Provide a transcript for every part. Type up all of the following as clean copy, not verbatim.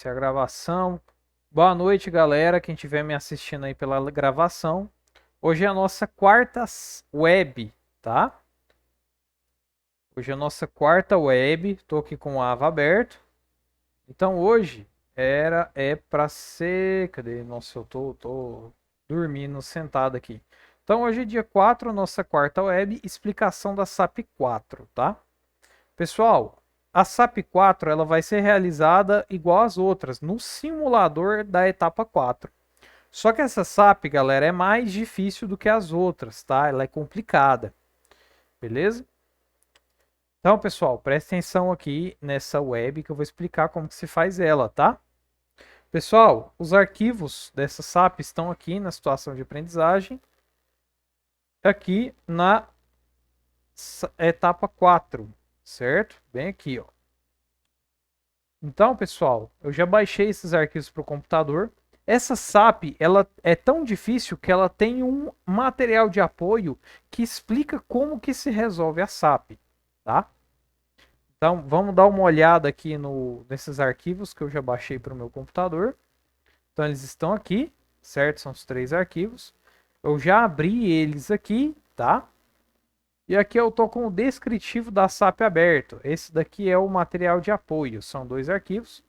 Essa é a gravação. Boa noite, galera. Quem estiver me assistindo aí pela gravação. Hoje é a nossa quarta web, tá? Hoje é a nossa quarta web. Tô aqui com o Ava aberto. Então hoje é para ser, cadê? Nossa, eu tô dormindo sentado aqui. Então hoje é dia 4, nossa quarta web, explicação da SAP 4, tá? Pessoal, a SAP 4 ela vai ser realizada igual às outras, no simulador da etapa 4. Só que essa SAP, galera, é mais difícil do que as outras, tá? Ela é complicada, beleza? Então, pessoal, presta atenção aqui nessa web que eu vou explicar como que se faz ela, tá? Pessoal, os arquivos dessa SAP estão aqui na situação de aprendizagem, aqui na etapa 4, certo? Bem aqui, ó. Então, pessoal, eu já baixei esses arquivos para o computador. Essa SAP, ela é tão difícil que ela tem um material de apoio que explica como que se resolve a SAP, tá? Então, vamos dar uma olhada aqui nesses arquivos que eu já baixei para o meu computador. Então, eles estão aqui, certo? São os 3 arquivos. Eu já abri eles aqui, tá? E aqui eu tô com o descritivo da SAP aberto. Esse daqui é o material de apoio. São 2 arquivos,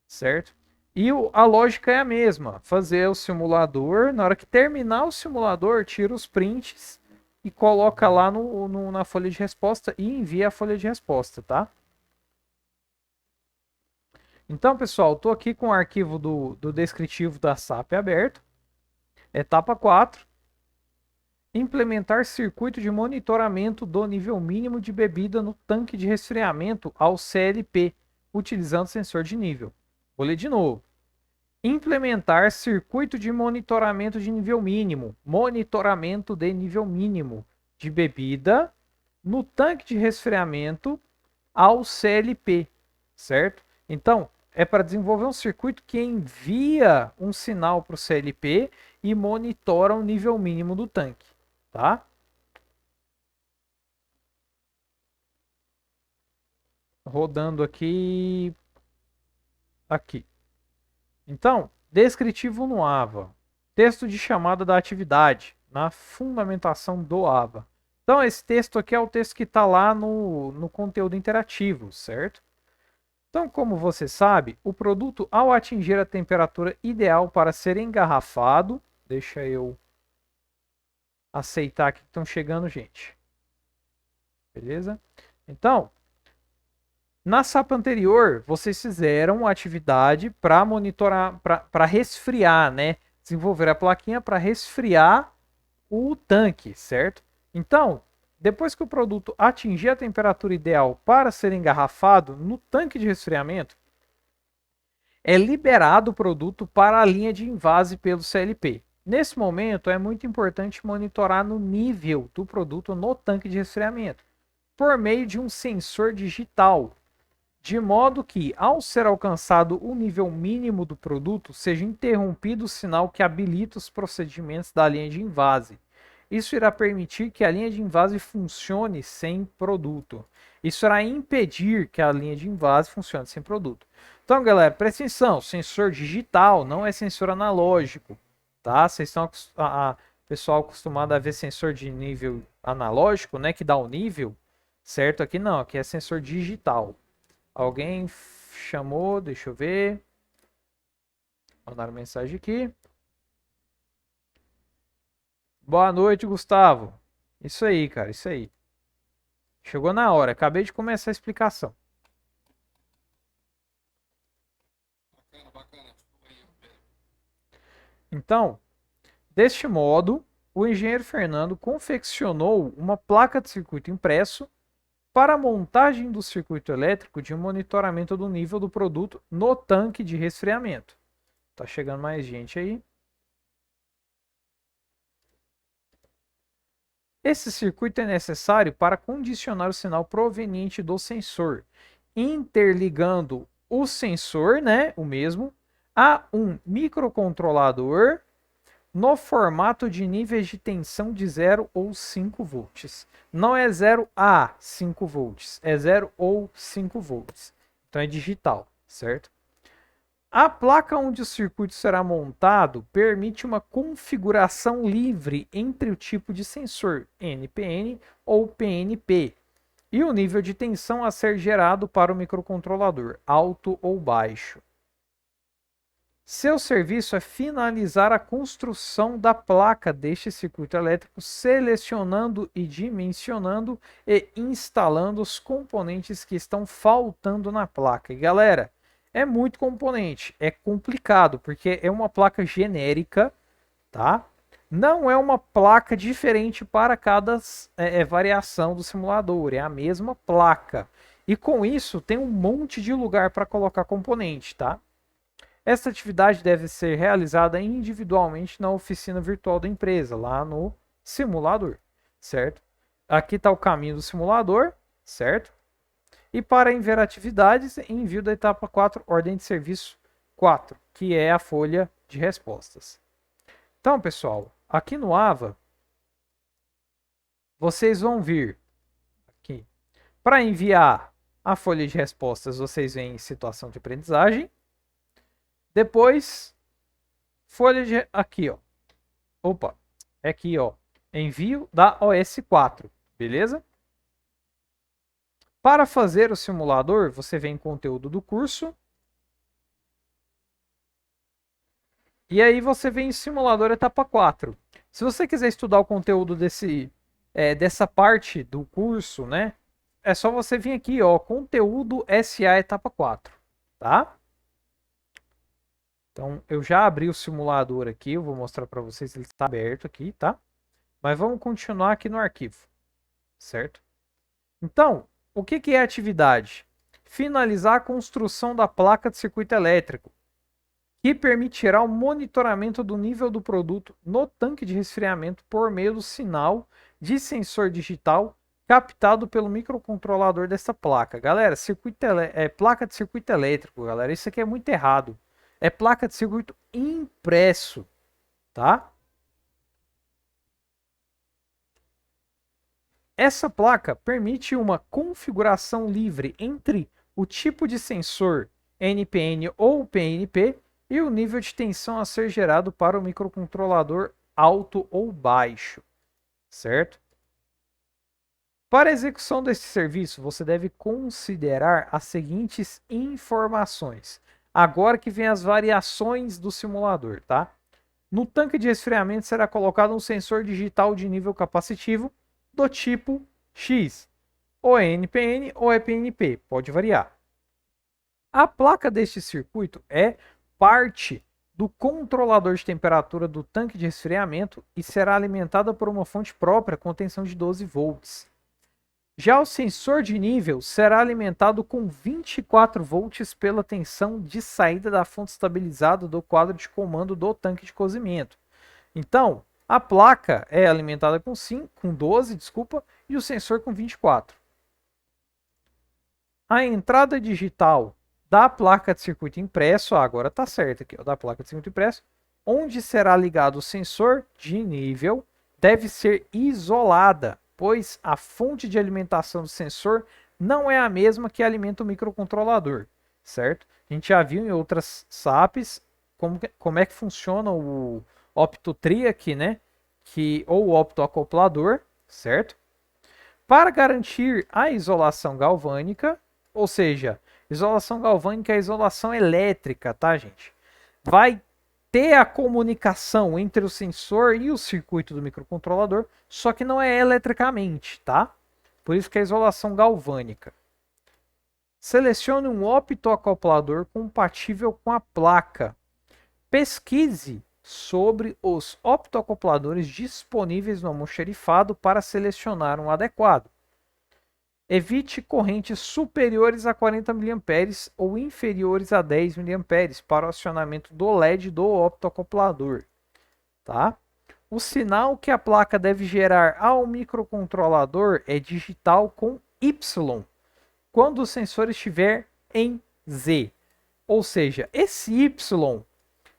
certo? E a lógica é a mesma. Fazer o simulador. Na hora que terminar o simulador, tira os prints e coloca lá na folha de resposta e envia a folha de resposta, tá? Então, pessoal, estou aqui com o arquivo do descritivo da SAP aberto. Etapa 4. Implementar circuito de monitoramento do nível mínimo de bebida no tanque de resfriamento ao CLP, utilizando sensor de nível. Vou ler de novo. Implementar circuito de monitoramento de nível mínimo. Monitoramento de nível mínimo de bebida no tanque de resfriamento ao CLP, certo? Então, é para desenvolver um circuito que envia um sinal para o CLP e monitora o nível mínimo do tanque, tá? Rodando aqui. Aqui. Então, descritivo no AVA. Texto de chamada da atividade, na fundamentação do AVA. Então, esse texto aqui é o texto que está lá no conteúdo interativo, certo? Então, como você sabe, o produto, ao atingir a temperatura ideal para ser engarrafado, deixa eu aceitar que estão chegando, gente. Beleza? Então, na SAP anterior, vocês fizeram atividade para monitorar, para resfriar, né? Desenvolver a plaquinha para resfriar o tanque, certo? Então, depois que o produto atingir a temperatura ideal para ser engarrafado no tanque de resfriamento, é liberado o produto para a linha de invase pelo CLP. Nesse momento, é muito importante monitorar no nível do produto no tanque de resfriamento, por meio de um sensor digital, de modo que, ao ser alcançado o nível mínimo do produto, seja interrompido o sinal que habilita os procedimentos da linha de invase. Isso irá permitir que a linha de invase funcione sem produto. Isso irá impedir que a linha de invase funcione sem produto. Então, galera, presta atenção, sensor digital não é sensor analógico, tá? Vocês estão pessoal acostumado a ver sensor de nível analógico, né, que dá o nível, certo? Aqui não, aqui é sensor digital. Alguém chamou, deixa eu ver. Mandaram mensagem aqui. Boa noite, Gustavo. Isso aí, cara, isso aí. Chegou na hora, acabei de começar a explicação. Então, deste modo, o engenheiro Fernando confeccionou uma placa de circuito impresso para a montagem do circuito elétrico de monitoramento do nível do produto no tanque de resfriamento. Tá chegando mais gente aí. Esse circuito é necessário para condicionar o sinal proveniente do sensor, interligando o sensor, né, o mesmo, a um microcontrolador no formato de níveis de tensão de 0 ou 5 volts. Não é 0 a 5 volts, é 0 ou 5 volts. Então é digital, certo? A placa onde o circuito será montado permite uma configuração livre entre o tipo de sensor NPN ou PNP e o nível de tensão a ser gerado para o microcontrolador, alto ou baixo. Seu serviço é finalizar a construção da placa deste circuito elétrico, selecionando e dimensionando e instalando os componentes que estão faltando na placa. E galera, é muito componente, é complicado, porque é uma placa genérica, tá? Não é uma placa diferente para cada variação do simulador, é a mesma placa. E com isso tem um monte de lugar para colocar componente, tá? Essa atividade deve ser realizada individualmente na oficina virtual da empresa, lá no simulador, certo? Aqui está o caminho do simulador, certo? E para enviar atividades, envio da etapa 4, ordem de serviço 4, que é a folha de respostas. Então, pessoal, aqui no AVA, vocês vão vir aqui. Para enviar a folha de respostas, vocês vêm em situação de aprendizagem. Depois, folha de... Aqui, ó. Opa. É aqui, ó. Envio da OS4. Beleza? Para fazer o simulador, você vem em conteúdo do curso. E aí você vem em simulador etapa 4. Se você quiser estudar o conteúdo dessa parte do curso, né? É só você vir aqui, ó. Conteúdo SA etapa 4. Tá? Então, eu já abri o simulador aqui, eu vou mostrar para vocês, ele está aberto aqui, tá? Mas vamos continuar aqui no arquivo, certo? Então, o que é a atividade? Finalizar a construção da placa de circuito elétrico, que permitirá o monitoramento do nível do produto no tanque de resfriamento por meio do sinal de sensor digital captado pelo microcontrolador dessa placa. Galera, placa de circuito elétrico, galera, isso aqui é muito errado. É placa de circuito impresso, tá? Essa placa permite uma configuração livre entre o tipo de sensor NPN ou PNP e o nível de tensão a ser gerado para o microcontrolador alto ou baixo, certo? Para a execução desse serviço, você deve considerar as seguintes informações. Agora que vem as variações do simulador, tá? No tanque de resfriamento será colocado um sensor digital de nível capacitivo do tipo X, ou é NPN ou é PNP, pode variar. A placa deste circuito é parte do controlador de temperatura do tanque de resfriamento e será alimentada por uma fonte própria com tensão de 12 volts. Já o sensor de nível será alimentado com 24 volts pela tensão de saída da fonte estabilizada do quadro de comando do tanque de cozimento. Então, a placa é alimentada com 12, e o sensor com 24. A entrada digital da placa de circuito impresso, agora está certo aqui, ó, da placa de circuito impresso, onde será ligado o sensor de nível, deve ser isolada, pois a fonte de alimentação do sensor não é a mesma que alimenta o microcontrolador, certo? A gente já viu em outras SAPs como é que funciona o OptoTriac, né? Ou o optoacoplador, certo? Para garantir a isolação galvânica, ou seja, isolação galvânica é isolação elétrica, tá, gente? Vai ter a comunicação entre o sensor e o circuito do microcontrolador, só que não é eletricamente, tá? Por isso que é isolação galvânica. Selecione um optoacoplador compatível com a placa. Pesquise sobre os optoacopladores disponíveis no almoxarifado para selecionar um adequado. Evite correntes superiores a 40 mA ou inferiores a 10 mA para o acionamento do LED do optoacoplador. Tá? O sinal que a placa deve gerar ao microcontrolador é digital com Y, quando o sensor estiver em Z. Ou seja, esse Y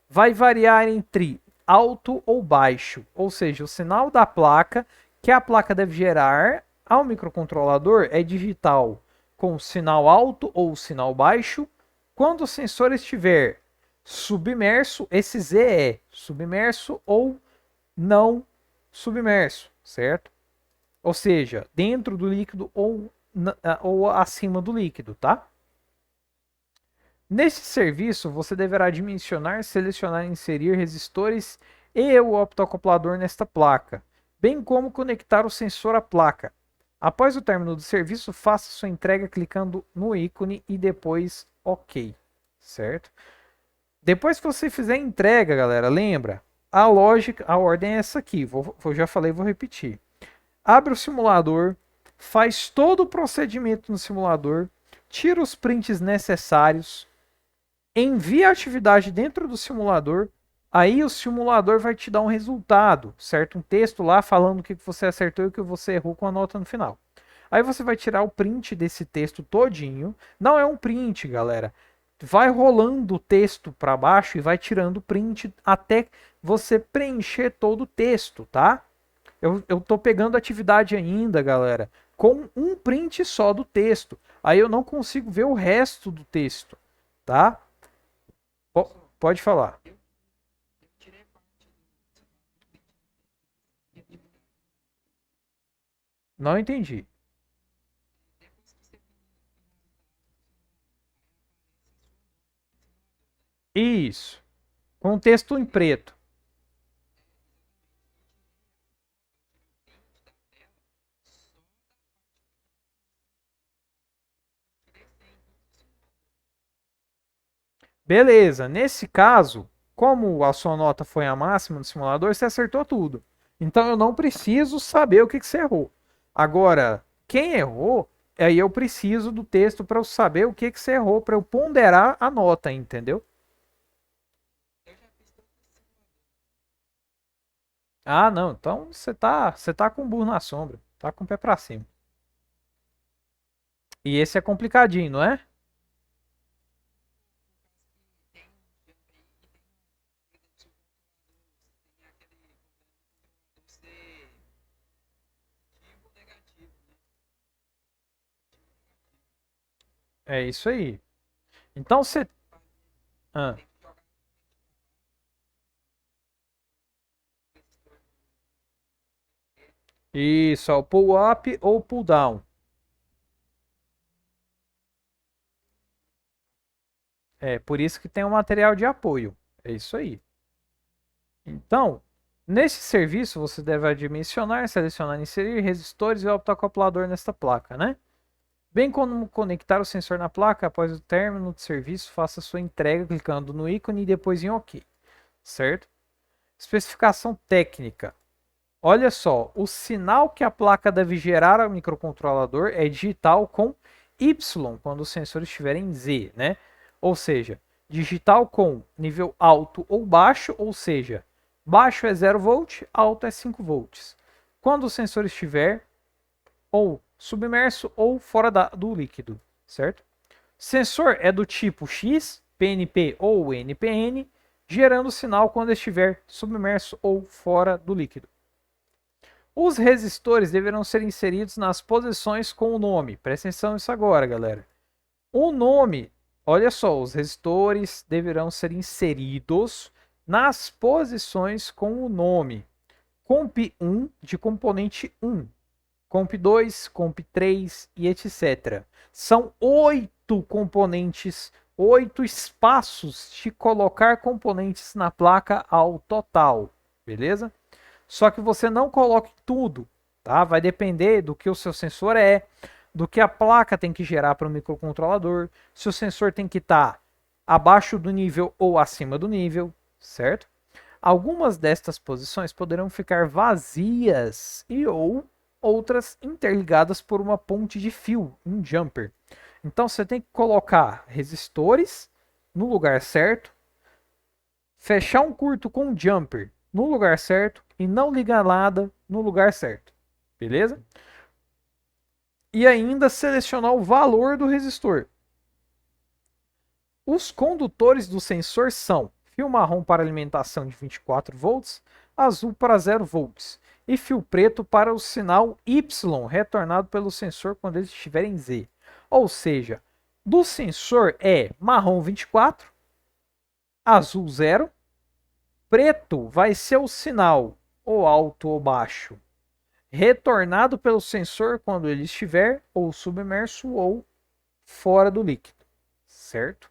vai variar entre alto ou baixo. Ou seja, o sinal da placa que a placa deve gerar ao microcontrolador é digital com sinal alto ou sinal baixo quando o sensor estiver submerso, esse Z é submerso ou não submerso, certo? Ou seja, dentro do líquido ou acima do líquido, tá? Neste serviço, você deverá dimensionar, selecionar e inserir resistores e o optoacoplador nesta placa, bem como conectar o sensor à placa. Após o término do serviço, faça sua entrega clicando no ícone e depois OK, certo? Depois que você fizer a entrega, galera, lembra, a lógica, a ordem é essa aqui, eu já falei, vou repetir. Abre o simulador, faz todo o procedimento no simulador, tira os prints necessários, envia a atividade dentro do simulador, aí o simulador vai te dar um resultado, certo? Um texto lá falando o que você acertou e o que você errou com a nota no final. Aí você vai tirar o print desse texto todinho. Não é um print, galera. Vai rolando o texto para baixo e vai tirando o print até você preencher todo o texto, tá? Eu tô pegando atividade ainda, galera, com um print só do texto. Aí eu não consigo ver o resto do texto, tá? Pode falar. Não entendi. Isso. Com texto em preto. Beleza. Nesse caso, como a sua nota foi a máxima no simulador, você acertou tudo. Então eu não preciso saber o que você errou. Agora, quem errou, aí eu preciso do texto para eu saber o que você errou, para eu ponderar a nota, entendeu? Ah, não. Então você tá com o burro na sombra. Tá com o pé pra cima. E esse é complicadinho, não é? É isso aí. Então você. Ah, isso, ó, pull up ou pull down. É por isso que tem um material de apoio. É isso aí. Então, nesse serviço você deve dimensionar, selecionar e inserir resistores e optoacoplador nesta placa, né? Bem como conectar o sensor na placa após o término do serviço, faça sua entrega clicando no ícone e depois em OK, certo? Especificação técnica. Olha só, o sinal que a placa deve gerar ao microcontrolador é digital com Y quando o sensor estiver em Z, né? Ou seja, digital com nível alto ou baixo, ou seja, baixo é 0 volt, alto é 5 volts. Quando o sensor estiver ou submerso ou fora do líquido, certo? Sensor é do tipo X, PNP ou NPN, gerando sinal quando estiver submerso ou fora do líquido. Os resistores deverão ser inseridos nas posições com o nome. Presta atenção nisso agora, galera. O nome, olha só, os resistores deverão ser inseridos nas posições com o nome. Comp 1 de componente 1, Comp 2, Comp 3 e etc. São 8 componentes, 8 espaços de colocar componentes na placa ao total, beleza? Só que você não coloque tudo, tá? Vai depender do que o seu sensor é, do que a placa tem que gerar para o microcontrolador, se o sensor tem que estar abaixo do nível ou acima do nível, certo? Algumas destas posições poderão ficar vazias e ou outras interligadas por uma ponte de fio, um jumper. Então você tem que colocar resistores no lugar certo, fechar um curto com um jumper no lugar certo e não ligar nada no lugar certo. Beleza? E ainda selecionar o valor do resistor. Os condutores do sensor são fio marrom para alimentação de 24 volts, azul para 0 volts e fio preto para o sinal Y retornado pelo sensor quando ele estiver em Z. Ou seja, do sensor é marrom 24, azul 0, preto vai ser o sinal ou alto ou baixo, retornado pelo sensor quando ele estiver ou submerso ou fora do líquido, certo?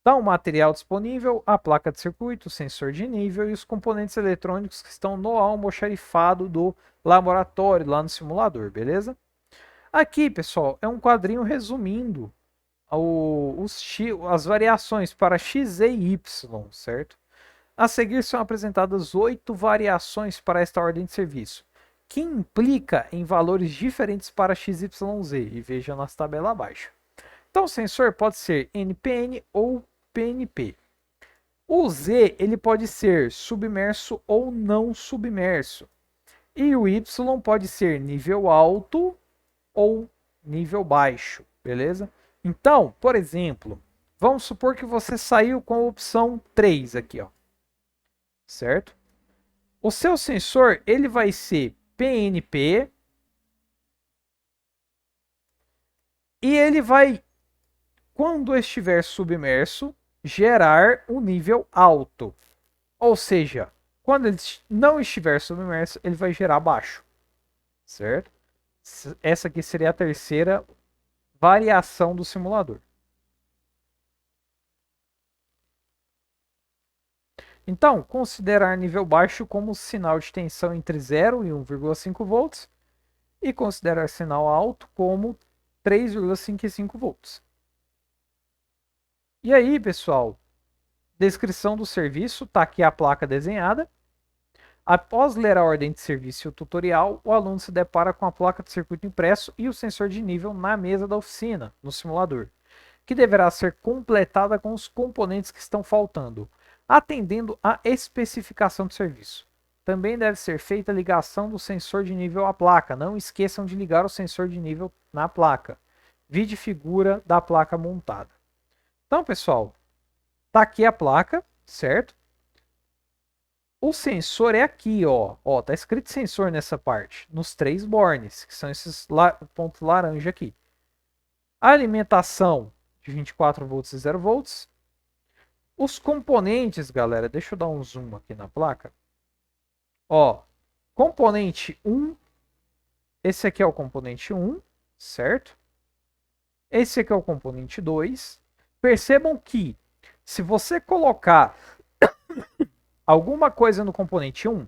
Então, o material disponível, a placa de circuito, o sensor de nível e os componentes eletrônicos que estão no almoxarifado do laboratório, lá no simulador, beleza? Aqui, pessoal, é um quadrinho resumindo as variações para x, e y, certo? A seguir são apresentadas 8 variações para esta ordem de serviço, que implica em valores diferentes para x, y, z, e veja nas tabelas abaixo. Então, o sensor pode ser NPN ou PNP. O Z ele pode ser submerso ou não submerso. E o Y pode ser nível alto ou nível baixo, beleza? Então, por exemplo, vamos supor que você saiu com a opção 3 aqui, ó. Certo? O seu sensor ele vai ser PNP e ele vai, quando estiver submerso, gerar um nível alto. Ou seja, quando ele não estiver submerso, ele vai gerar baixo. Certo? Essa aqui seria a terceira variação do simulador. Então, considerar nível baixo como sinal de tensão entre 0 e 1,5 volts e considerar sinal alto como 3,55 volts. E aí, pessoal, descrição do serviço, está aqui a placa desenhada. Após ler a ordem de serviço e o tutorial, o aluno se depara com a placa de circuito impresso e o sensor de nível na mesa da oficina, no simulador, que deverá ser completada com os componentes que estão faltando, atendendo à especificação do serviço. Também deve ser feita a ligação do sensor de nível à placa. Não esqueçam de ligar o sensor de nível na placa. Vide figura da placa montada. Então, pessoal, tá aqui a placa, certo? O sensor é aqui, ó. Ó, tá escrito sensor nessa parte, nos 3 bornes, que são esses pontos laranja aqui. A alimentação de 24 volts e 0 volts. Os componentes, galera, deixa eu dar um zoom aqui na placa. Ó, componente 1, esse aqui é o componente 1, certo? Esse aqui é o componente 2. Percebam que se você colocar alguma coisa no componente 1,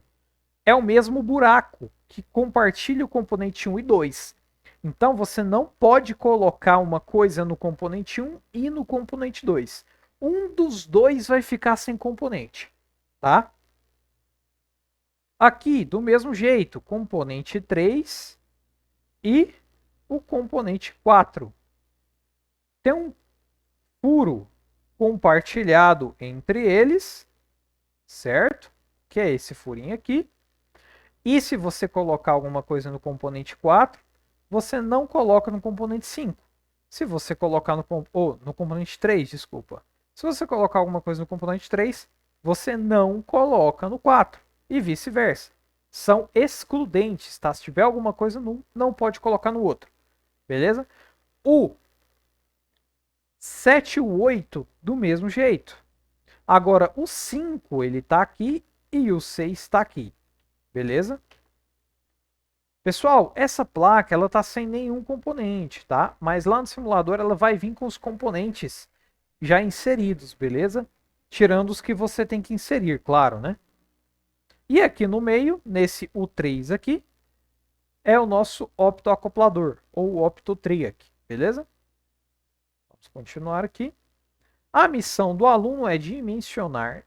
é o mesmo buraco que compartilha o componente 1 e 2. Então, você não pode colocar uma coisa no componente 1 e no componente 2. Um dos dois vai ficar sem componente, tá? Aqui, do mesmo jeito, componente 3 e o componente 4. Tem um furo compartilhado entre eles, certo? Que é esse furinho aqui. E se você colocar alguma coisa no componente 4, você não coloca no componente 5. Se você colocar no componente 3, desculpa. Se você colocar alguma coisa no componente 3, você não coloca no 4. E vice-versa. São excludentes, tá? Se tiver alguma coisa num, não pode colocar no outro. Beleza? O 7 e o 8 do mesmo jeito. Agora, o 5 ele tá aqui e o 6 está aqui. Beleza? Pessoal, essa placa ela tá sem nenhum componente, tá? Mas lá no simulador ela vai vir com os componentes já inseridos, beleza? Tirando os que você tem que inserir, claro, né? E aqui no meio, nesse U3 aqui, é o nosso optoacoplador, ou optotriac, beleza? Vamos continuar aqui. A missão do aluno é dimensionar,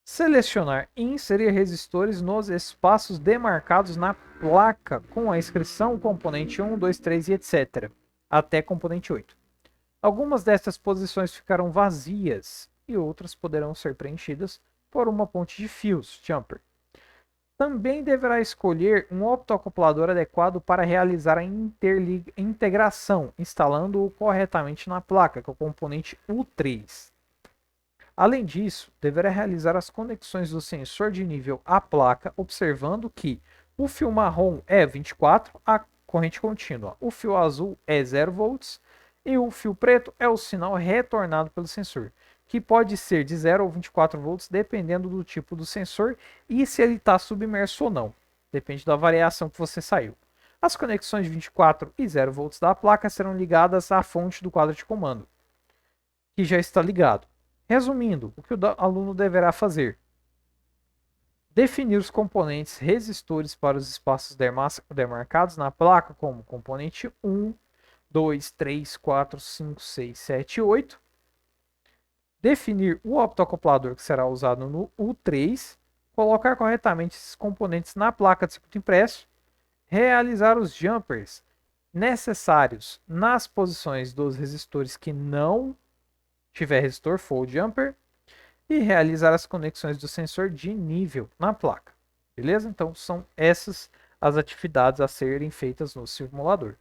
selecionar e inserir resistores nos espaços demarcados na placa com a inscrição componente 1, 2, 3 e etc. até componente 8. Algumas dessas posições ficarão vazias e outras poderão ser preenchidas por uma ponte de fios, jumper. Também deverá escolher um optoacoplador adequado para realizar a integração, instalando-o corretamente na placa, que é o componente U3. Além disso, deverá realizar as conexões do sensor de nível à placa, observando que o fio marrom é 24, a corrente contínua, o fio azul é 0 volts E o fio preto é o sinal retornado pelo sensor, que pode ser de 0 ou 24 volts, dependendo do tipo do sensor e se ele está submerso ou não. Depende da variação que você saiu. As conexões de 24 e 0 volts da placa serão ligadas à fonte do quadro de comando, que já está ligado. Resumindo, o que o aluno deverá fazer? Definir os componentes resistores para os espaços demarcados na placa, como componente 1, 2, 3, 4, 5, 6, 7 e 8. Definir o optoacoplador que será usado no U3. Colocar corretamente esses componentes na placa de circuito impresso. Realizar os jumpers necessários nas posições dos resistores que não tiver resistor full jumper. E realizar as conexões do sensor de nível na placa. Beleza? Então são essas as atividades a serem feitas no simulador.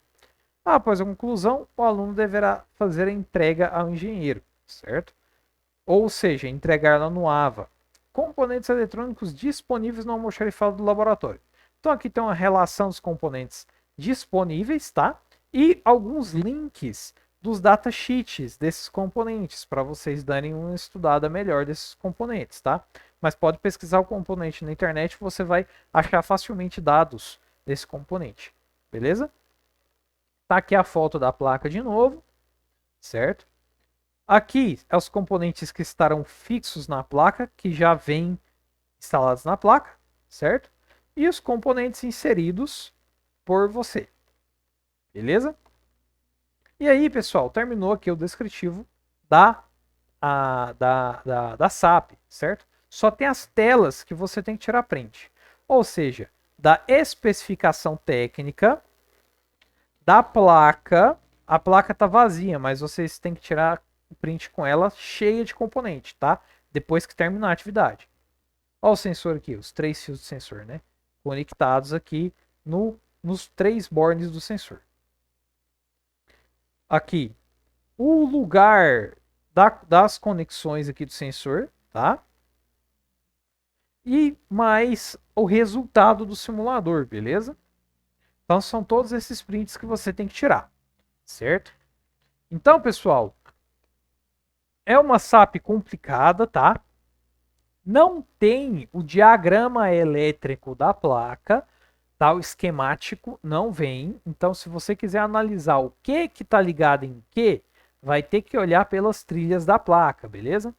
Após a conclusão, o aluno deverá fazer a entrega ao engenheiro, certo? Ou seja, entregar lá no AVA componentes eletrônicos disponíveis no almoxarifado do laboratório. Então aqui tem uma relação dos componentes disponíveis, tá? E alguns links dos datasheets desses componentes, para vocês darem uma estudada melhor desses componentes, tá? Mas pode pesquisar o componente na internet, você vai achar facilmente dados desse componente, beleza? Tá aqui a foto da placa de novo, certo? Aqui é os componentes que estarão fixos na placa, que já vêm instalados na placa, certo? E os componentes inseridos por você, beleza? E aí, pessoal, terminou aqui o descritivo da SAP, certo? Só tem as telas que você tem que tirar print. Ou seja, da especificação técnica da placa. A placa está vazia, mas vocês têm que tirar o print com ela cheia de componente, tá? Depois que terminar a atividade. Olha o sensor aqui, os 3 fios do sensor, né? Conectados aqui nos 3 bornes do sensor. Aqui, o lugar das conexões aqui do sensor, tá? E mais o resultado do simulador, beleza? Então são todos esses prints que você tem que tirar, certo? Então, pessoal, é uma SAP complicada, tá? Não tem o diagrama elétrico da placa, tá? O esquemático não vem. Então, se você quiser analisar o que está ligado em que, vai ter que olhar pelas trilhas da placa, beleza?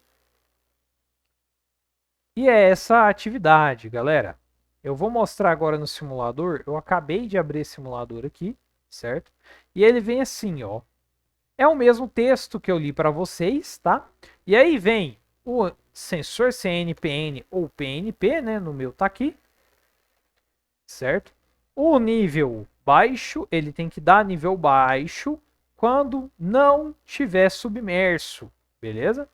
E é essa a atividade, galera. Eu vou mostrar agora no simulador. Eu acabei de abrir esse simulador aqui, certo? E ele vem assim, ó. É o mesmo texto que eu li para vocês, tá? E aí vem o sensor CNPN ou PNP, né? No meu tá aqui, certo? O nível baixo, ele tem que dar nível baixo quando não tiver submerso, beleza?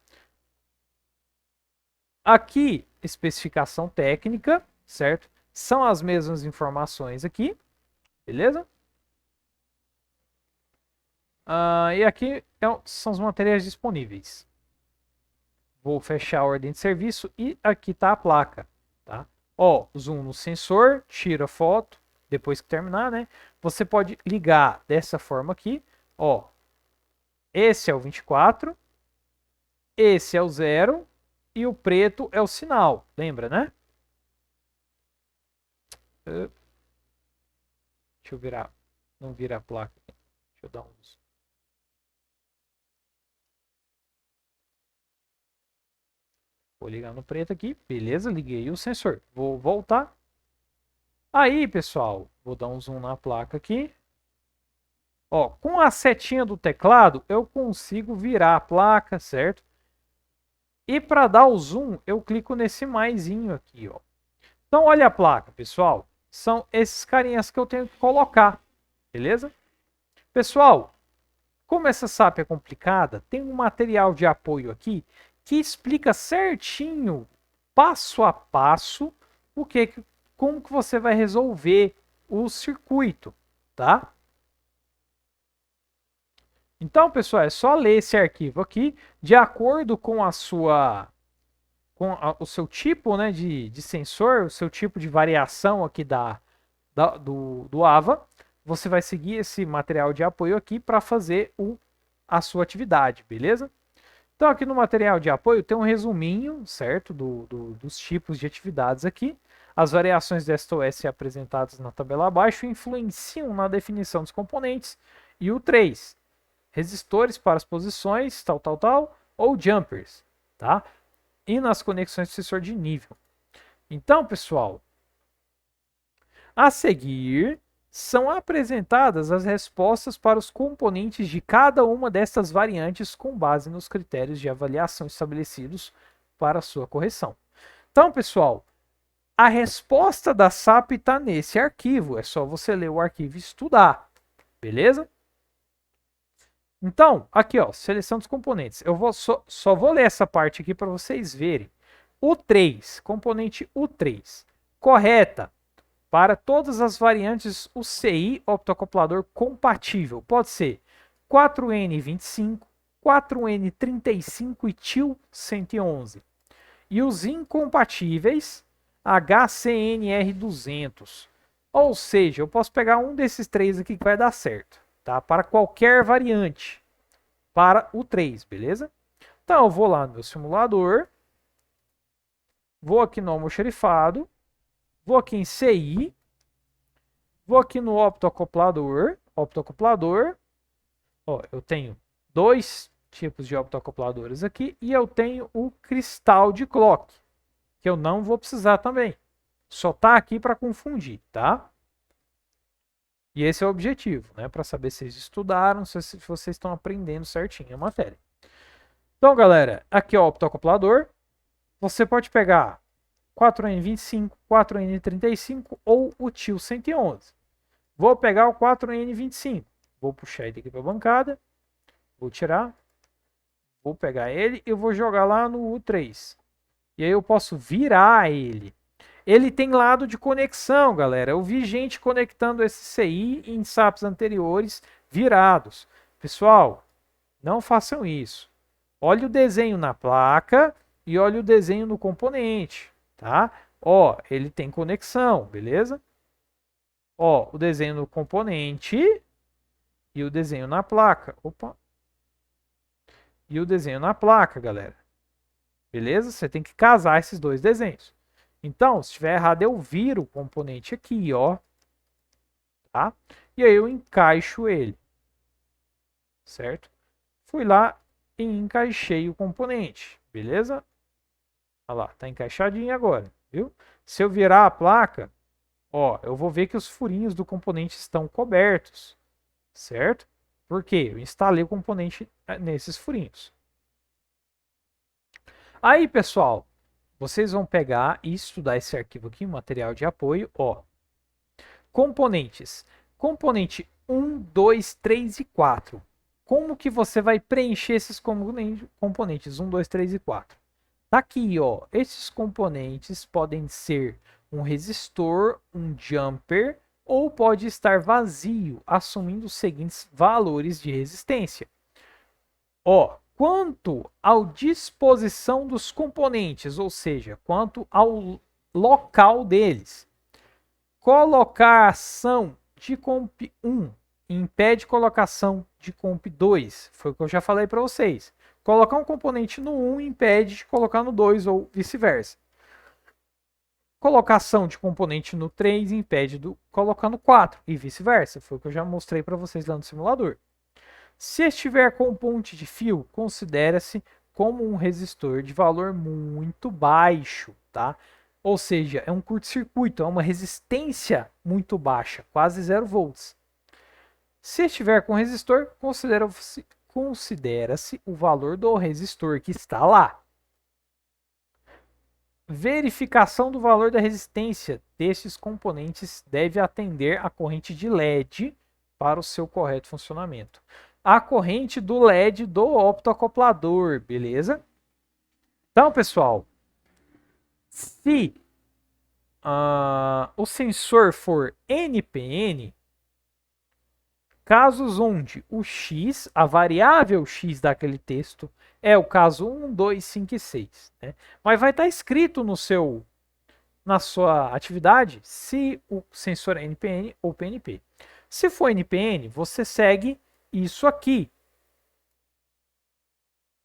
Aqui, especificação técnica, certo? São as mesmas informações aqui, beleza? E aqui são os materiais disponíveis. Vou fechar a ordem de serviço e aqui está a placa, tá? Ó, zoom no sensor, tira foto, depois que terminar, né? Você pode ligar dessa forma aqui, ó. Esse é o 24, esse é o 0 e o preto é o sinal, lembra, né? Deixa eu virar, não vira a placa. Deixa eu dar um... Vou ligar no preto aqui, beleza, liguei o sensor. Vou voltar. Aí, pessoal, vou dar um zoom na placa aqui. Ó, com a setinha do teclado, eu consigo virar a placa, certo? E para dar o zoom, eu clico nesse maisinho aqui, ó. Então, olha a placa, pessoal. São esses carinhas que eu tenho que colocar, beleza? Pessoal, como essa SAP é complicada, tem um material de apoio aqui que explica certinho, passo a passo, como que você vai resolver o circuito, tá? Então, pessoal, é só ler esse arquivo aqui, de acordo com o seu tipo, né, de sensor, o seu tipo de variação aqui do AVA, você vai seguir esse material de apoio aqui para fazer o a sua atividade, beleza? Então aqui no material de apoio tem um resuminho, certo, dos tipos de atividades aqui. As variações do STOS apresentadas na tabela abaixo influenciam na definição dos componentes. E o 3, resistores para as posições, ou jumpers, tá? E nas conexões do sensor de nível. Então, pessoal, a seguir são apresentadas as respostas para os componentes de cada uma destas variantes com base nos critérios de avaliação estabelecidos para sua correção. Então, pessoal, a resposta da SAP está nesse arquivo. É só você ler o arquivo e estudar. Beleza? Então, aqui, ó, seleção dos componentes. Eu só vou ler essa parte aqui para vocês verem. U3, componente U3. Correta para todas as variantes UCI optoacoplador compatível. Pode ser 4N25, 4N35 e TIL 111. E os incompatíveis HCNR200. Ou seja, eu posso pegar um desses três aqui que vai dar certo, tá? Para qualquer variante, para o 3, beleza? Então eu vou lá no meu simulador, vou aqui no almoxarifado, vou aqui em CI, vou aqui no optoacoplador, ó, eu tenho dois tipos de optoacopladores aqui e eu tenho o cristal de clock, que eu não vou precisar também. Só tá aqui para confundir, tá? E esse é o objetivo, né? Para saber se vocês estudaram, se vocês estão aprendendo certinho a matéria. Então, galera, aqui é o optoacoplador. Você pode pegar 4N25, 4N35 ou o TIL 111. Vou pegar o 4N25. Vou puxar ele aqui para a bancada. Vou tirar. Vou pegar ele e eu vou jogar lá no U3. E aí eu posso virar ele. Ele tem lado de conexão, galera. Eu vi gente conectando esse CI em SAPs anteriores virados. Pessoal, não façam isso. Olha o desenho na placa e olha o desenho no componente, tá? Ó, ele tem conexão, beleza? Ó, o desenho no componente e o desenho na placa. Opa. E o desenho na placa, galera. Beleza? Você tem que casar esses dois desenhos. Então, se estiver errado, eu viro o componente aqui, ó. Tá? E aí eu encaixo ele. Certo? Fui lá e encaixei o componente. Beleza? Olha lá, tá encaixadinho agora. Viu? Se eu virar a placa, ó, eu vou ver que os furinhos do componente estão cobertos. Certo? Por quê? Eu instalei o componente nesses furinhos. Aí, pessoal, vocês vão pegar e estudar esse arquivo aqui, material de apoio, ó. Componentes. Componente 1, 2, 3 e 4. Como que você vai preencher esses componentes 1, 2, 3 e 4? Tá aqui, ó. Esses componentes podem ser um resistor, um jumper, ou pode estar vazio, assumindo os seguintes valores de resistência. Ó, quanto à disposição dos componentes, ou seja, quanto ao local deles. Colocação de comp 1 impede colocação de comp 2. Foi o que eu já falei para vocês. Colocar um componente no 1 impede de colocar no 2 ou vice-versa. Colocação de componente no 3 impede de colocar no 4 e vice-versa. Foi o que eu já mostrei para vocês lá no simulador. Se estiver com ponte de fio, considera-se como um resistor de valor muito baixo, tá? Ou seja, é um curto-circuito, é uma resistência muito baixa, quase 0 volts. Se estiver com resistor, considera-se o valor do resistor que está lá. Verificação do valor da resistência destes componentes deve atender à corrente de LED para o seu correto funcionamento. A corrente do LED do optoacoplador, beleza? Então, pessoal, se o sensor for NPN, casos onde o X, a variável X daquele texto, é o caso 1, 2, 5 e 6. Né? Mas vai estar escrito na sua atividade se o sensor é NPN ou PNP. Se for NPN, você segue isso aqui.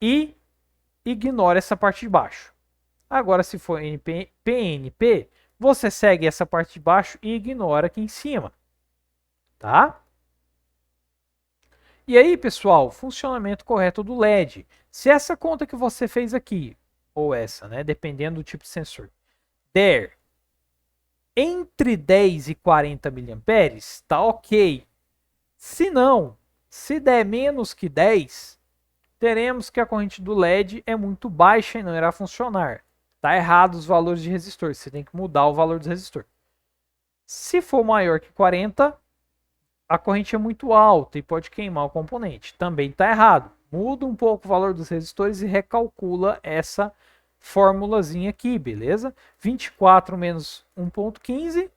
e ignora essa parte de baixo. Agora, se for PNP, você segue essa parte de baixo e ignora aqui em cima, tá? E aí, pessoal, funcionamento correto do LED. Se essa conta que você fez aqui, ou essa, né, dependendo do tipo de sensor, der entre 10 e 40 miliamperes, tá ok. Se não, se der menos que 10, teremos que a corrente do LED é muito baixa e não irá funcionar. Tá errado os valores de resistor, você tem que mudar o valor do resistor. Se for maior que 40, a corrente é muito alta e pode queimar o componente. Também está errado. Muda um pouco o valor dos resistores e recalcula essa formulazinha aqui, beleza? 24 menos 1.15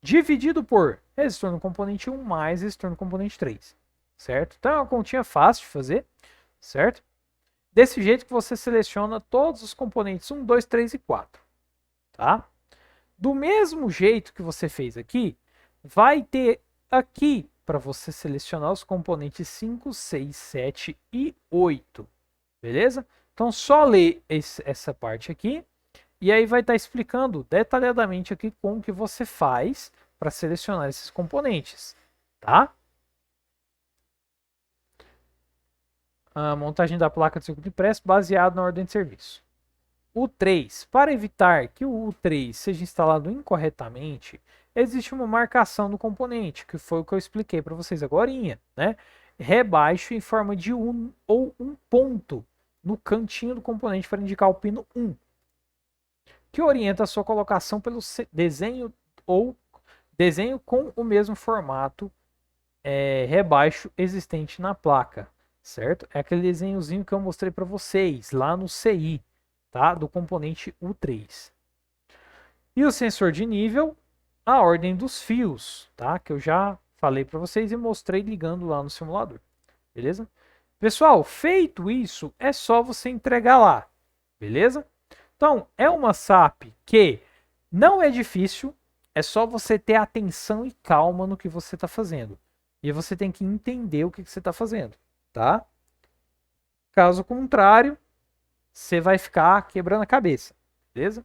dividido por resistor no componente 1 mais resistor no componente 3, certo? Então é uma continha fácil de fazer, certo? Desse jeito que você seleciona todos os componentes 1, 2, 3 e 4, tá? Do mesmo jeito que você fez aqui, vai ter aqui para você selecionar os componentes 5, 6, 7 e 8, beleza? Então só ler essa parte aqui e aí vai estar explicando detalhadamente aqui como que você faz para selecionar esses componentes, tá? A montagem da placa de circuito impresso baseado na ordem de serviço. O 3. Para evitar que o U3 seja instalado incorretamente, existe uma marcação do componente, que foi o que eu expliquei para vocês agora, né? Rebaixo em forma de 1 ou um ponto no cantinho do componente para indicar o pino 1, que orienta a sua colocação pelo desenho ou desenho com o mesmo formato rebaixo existente na placa, certo? É aquele desenhozinho que eu mostrei para vocês lá no CI, tá? Do componente U3. E o sensor de nível, a ordem dos fios, tá? Que eu já falei para vocês e mostrei ligando lá no simulador, beleza? Pessoal, feito isso, é só você entregar lá, beleza? Então, é uma SAP que não é difícil, é só você ter atenção e calma no que você está fazendo. E você tem que entender o que você está fazendo, tá? Caso contrário, você vai ficar quebrando a cabeça, beleza?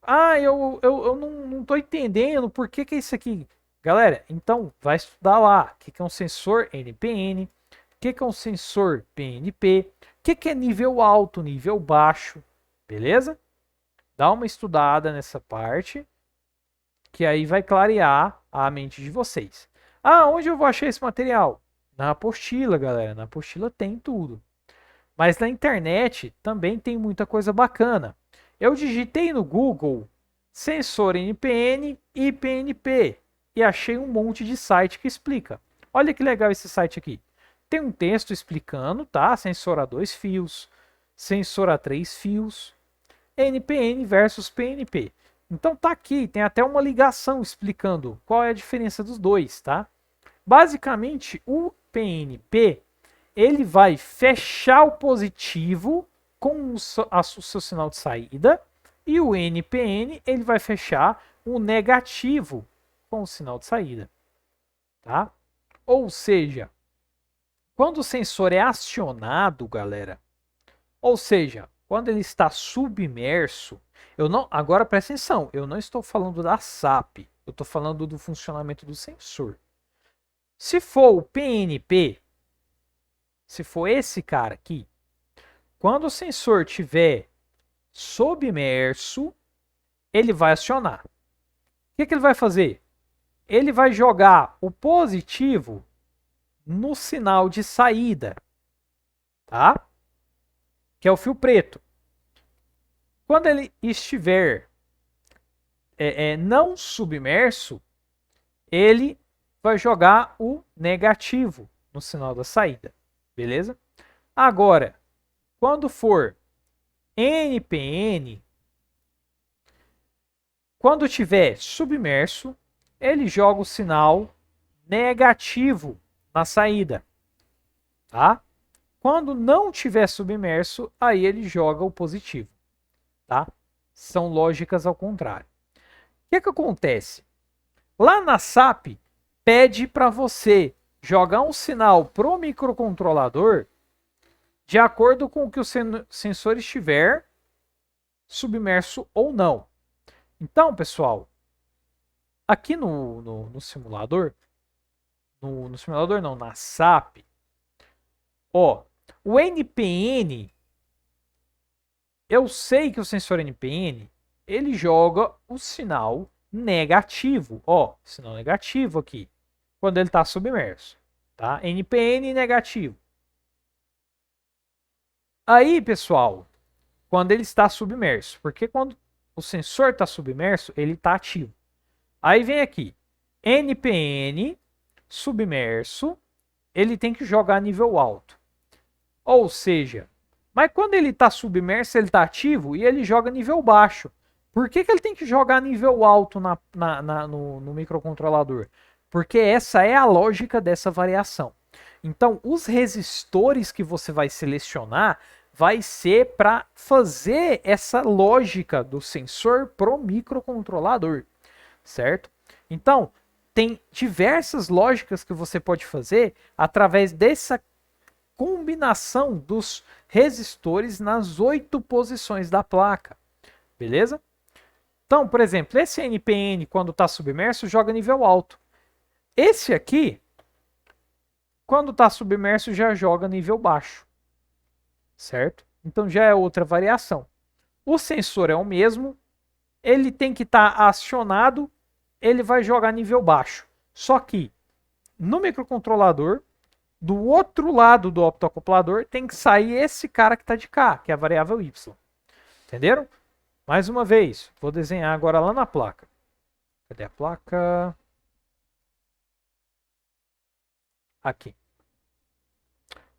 Ah, eu não tô entendendo por que é isso aqui. Galera, então vai estudar lá o que é um sensor NPN, o que é um sensor PNP, o que é nível alto, nível baixo, beleza? Dá uma estudada nessa parte, que aí vai clarear a mente de vocês. Ah, onde eu vou achar esse material? Na apostila, galera. Na apostila tem tudo. Mas na internet também tem muita coisa bacana. Eu digitei no Google sensor NPN e PNP e achei um monte de site que explica. Olha que legal esse site aqui. Tem um texto explicando, tá? Sensor a 2 fios, sensor a 3 fios, NPN versus PNP. Então tá aqui, tem até uma ligação explicando qual é a diferença dos dois, tá? Basicamente, o PNP ele vai fechar o positivo com o seu sinal de saída e o NPN ele vai fechar o negativo com o sinal de saída, tá? Ou seja, quando o sensor é acionado, galera, ou seja, quando ele está submerso, agora presta atenção, eu não estou falando da SAP, eu estou falando do funcionamento do sensor. Se for o PNP, se for esse cara aqui, quando o sensor estiver submerso, ele vai acionar. O que ele vai fazer? Ele vai jogar o positivo no sinal de saída, tá? Que é o fio preto. Quando ele estiver não submerso, ele vai jogar o negativo no sinal da saída, beleza? Agora, quando for NPN, quando estiver submerso, ele joga o sinal negativo na saída, tá? Quando não estiver submerso, aí ele joga o positivo, tá? São lógicas ao contrário. O que acontece? Lá na SAP, pede para você jogar um sinal pro microcontrolador de acordo com o que o sensor estiver submerso ou não. Então, pessoal, aqui no simulador, no simulador não, na SAP, ó, o NPN, eu sei que o sensor NPN, ele joga o sinal negativo, ó, sinal negativo aqui, quando ele está submerso, tá? NPN negativo. Aí, pessoal, quando ele está submerso, porque quando o sensor está submerso, ele está ativo. Aí vem aqui, NPN submerso, ele tem que jogar nível alto. Ou seja, mas quando ele está submerso, ele está ativo e ele joga nível baixo. Por que ele tem que jogar nível alto no microcontrolador? Porque essa é a lógica dessa variação. Então, os resistores que você vai selecionar vai ser para fazer essa lógica do sensor pro microcontrolador, certo? Então, tem diversas lógicas que você pode fazer através dessa combinação dos resistores nas 8 posições da placa, beleza? Então, por exemplo, esse NPN, quando está submerso, joga nível alto. Esse aqui, quando está submerso, já joga nível baixo, certo? Então já é outra variação. O sensor é o mesmo, ele tem que estar acionado, ele vai jogar nível baixo. Só que no microcontrolador, do outro lado do optoacoplador, tem que sair esse cara que está de cá, que é a variável Y. Entenderam? Mais uma vez, vou desenhar agora lá na placa. Cadê a placa? Aqui.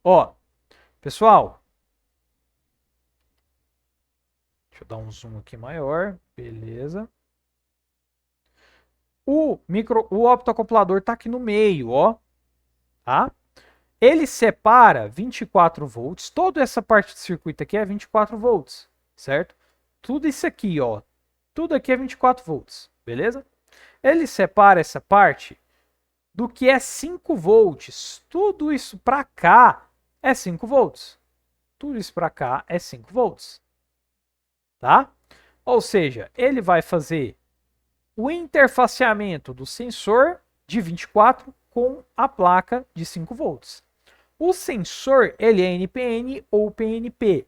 Ó, pessoal, deixa eu dar um zoom aqui maior, beleza. O optoacoplador está aqui no meio, ó, tá? Ele separa 24 volts, toda essa parte do circuito aqui é 24 volts, certo? Tudo isso aqui, ó, tudo aqui é 24 volts, beleza? Ele separa essa parte do que é 5 volts. Tudo isso para cá é 5 volts. Tudo isso para cá é 5 volts. Tá? Ou seja, ele vai fazer o interfaceamento do sensor de 24 com a placa de 5 volts. O sensor, ele é NPN ou PNP.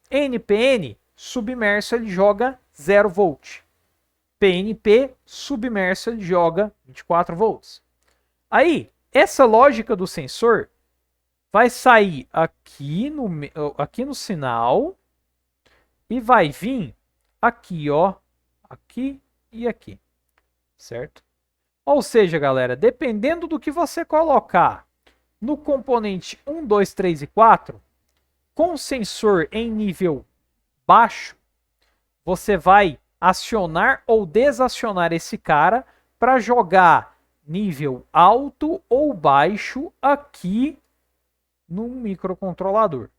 NPN, submerso, ele joga 0 volt. PNP, submerso, ele joga 24 volts. Aí, essa lógica do sensor vai sair aqui no sinal e vai vir aqui, ó, aqui e aqui, certo? Ou seja, galera, dependendo do que você colocar no componente 1, 2, 3 e 4, com o sensor em nível baixo, você vai acionar ou desacionar esse cara para jogar nível alto ou baixo aqui no microcontrolador,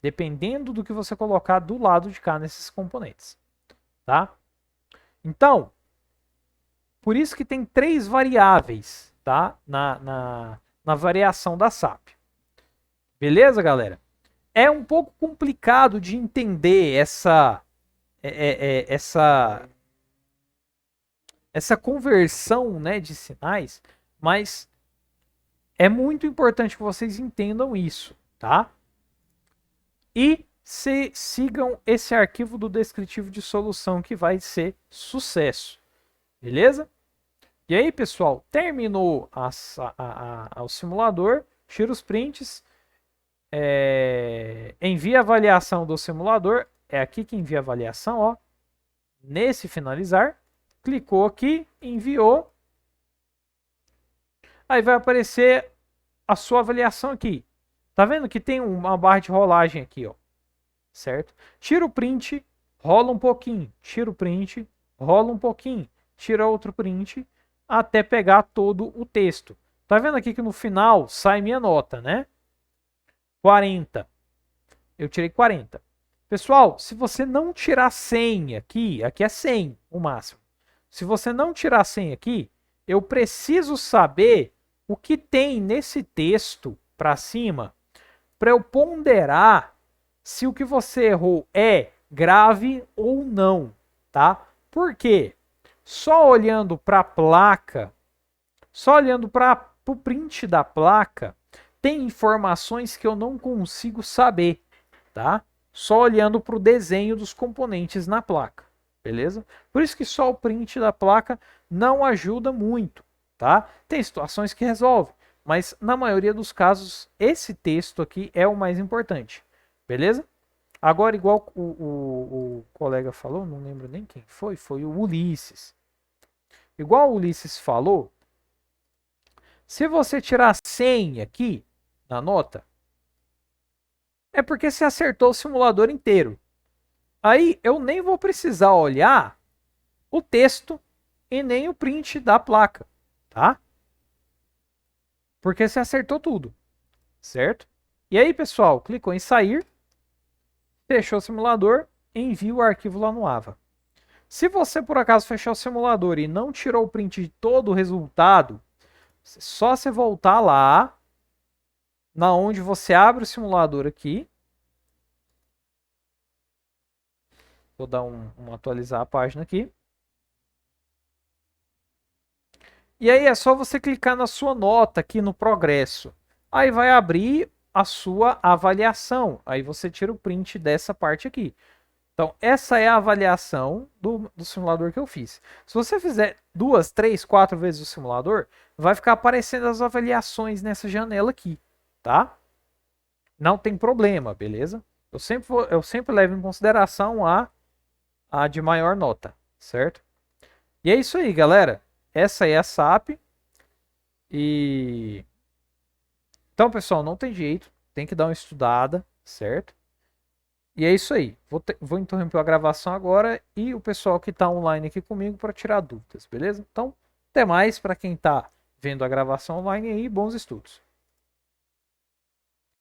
dependendo do que você colocar do lado de cá nesses componentes, tá? Então, por isso que tem 3 variáveis, tá? Na variação da SAP. Beleza, galera? É um pouco complicado de entender essa conversão, né, de sinais, mas é muito importante que vocês entendam isso, tá? E sigam esse arquivo do descritivo de solução que vai ser sucesso, beleza? E aí, pessoal, terminou o simulador, tira os prints, envia a avaliação do simulador, é aqui que envia a avaliação, ó, nesse finalizar, clicou aqui, enviou, aí vai aparecer a sua avaliação aqui. Tá vendo que tem uma barra de rolagem aqui, ó, certo? Tira o print, rola um pouquinho, tira o print, rola um pouquinho, tira outro print, até pegar todo o texto. Tá vendo aqui que no final sai minha nota, né? 40. Eu tirei 40. Pessoal, se você não tirar 100 aqui é 100 o máximo. Se você não tirar 100 aqui, eu preciso saber o que tem nesse texto para cima para eu ponderar se o que você errou é grave ou não, tá? Por quê? Só olhando para a placa, só olhando para o print da placa, tem informações que eu não consigo saber, tá? Só olhando para o desenho dos componentes na placa, beleza? Por isso que só o print da placa não ajuda muito, tá? Tem situações que resolve, mas na maioria dos casos esse texto aqui é o mais importante, beleza? Agora, igual o colega falou, não lembro nem quem foi o Ulisses. Igual o Ulisses falou, se você tirar 100 aqui na nota, é porque você acertou o simulador inteiro. Aí eu nem vou precisar olhar o texto e nem o print da placa, tá? Porque você acertou tudo, certo? E aí, pessoal, clicou em sair, fechou o simulador, envia o arquivo lá no AVA. Se você por acaso fechar o simulador e não tirou o print de todo o resultado, só você voltar lá, na onde você abre o simulador aqui. Vou dar atualizar a página aqui. E aí é só você clicar na sua nota aqui no progresso. Aí vai abrir a sua avaliação. Aí você tira o print dessa parte aqui. Então, essa é a avaliação do simulador que eu fiz. Se você fizer 2, 3, 4 vezes o simulador, vai ficar aparecendo as avaliações nessa janela aqui, tá? Não tem problema, beleza? Eu sempre levo em consideração a de maior nota, certo? E é isso aí, galera. Essa é a SAP. E então, pessoal, não tem jeito, tem que dar uma estudada, certo? E é isso aí. Vou interromper a gravação agora e o pessoal que está online aqui comigo para tirar dúvidas, beleza? Então, até mais para quem está vendo a gravação online aí, bons estudos.